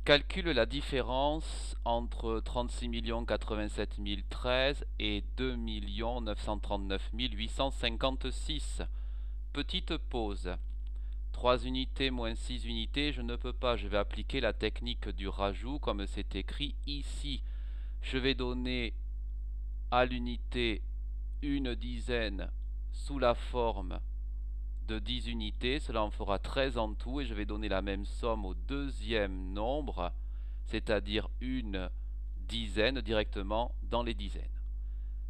Calcule la différence entre 36 87 013 et 2 939 856. Petite pause. 3 unités moins 6 unités, je ne peux pas. Je vais appliquer la technique du rajout comme c'est écrit ici. Je vais donner à l'unité une dizaine sous la forme de 10 unités, cela en fera 13 en tout, et je vais donner la même somme au deuxième nombre, c'est-à-dire une dizaine directement dans les dizaines.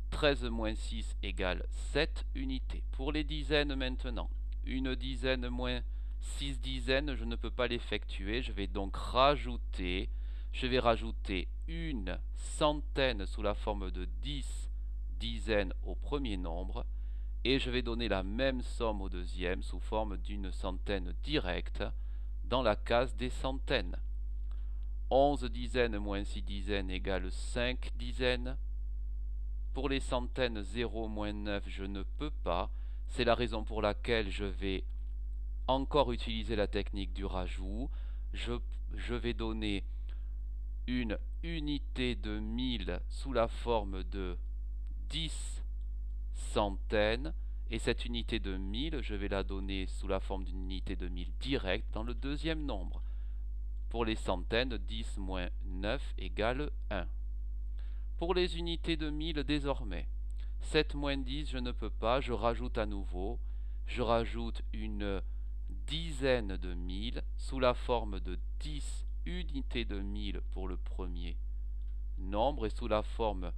13 moins 6 égale 7 unités. Pour les dizaines maintenant, une dizaine moins 6 dizaines, je ne peux pas l'effectuer, je vais donc rajouter, une centaine sous la forme de 10 dizaines au premier nombre, et je vais donner la même somme au deuxième sous forme d'une centaine directe dans la case des centaines. 11 dizaines moins 6 dizaines égale 5 dizaines. Pour les centaines, 0 moins 9, je ne peux pas. C'est la raison pour laquelle je vais encore utiliser la technique du rajout. Je vais donner une unité de 1000 sous la forme de 10 centaines, et cette unité de 1000, je vais la donner sous la forme d'une unité de 1000 directe dans le deuxième nombre. Pour les centaines, 10 moins 9 égale 1. Pour les unités de 1000 désormais, 7 moins 10, je ne peux pas, je rajoute à nouveau. Je rajoute une dizaine de 1000 sous la forme de 10 unités de 1000 pour le premier nombre et sous la forme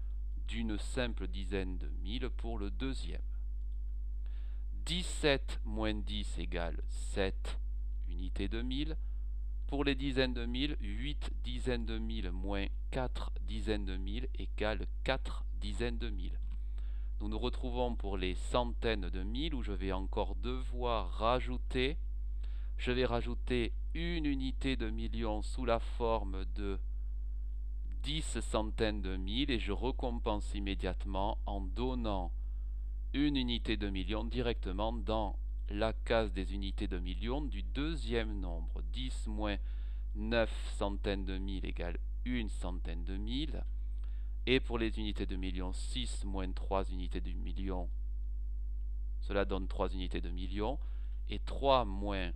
d'une simple dizaine de 1000 pour le deuxième. 17 moins 10 égale 7 unités de 1000. Pour les dizaines de 1000, 8 dizaines de 1000 moins 4 dizaines de 1000 égale 4 dizaines de 1000. Nous nous retrouvons pour les centaines de 1000 où je vais encore devoir rajouter. Je vais rajouter une unité de million sous la forme de 10 centaines de 1000 et je récompense immédiatement en donnant une unité de million directement dans la case des unités de million du deuxième nombre. 10 moins 9 centaines de 1000 égale une centaine de 1000. Et pour les unités de million, 6 moins 3 unités de million, cela donne 3 unités de million. Et 3 moins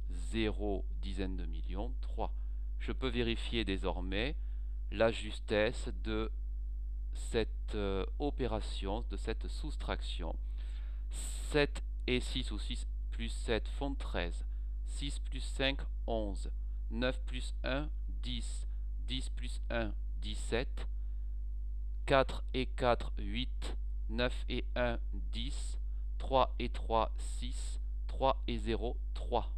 0 dizaines de millions, 3. Je peux vérifier désormais la justesse de cette opération, de cette soustraction. 7 et 6 ou 6 plus 7 font 13. 6 plus 5, 11. 9 plus 1, 10. 10 plus 1, 17. 4 et 4, 8. 9 et 1, 10. 3 et 3, 6. 3 et 0, 3.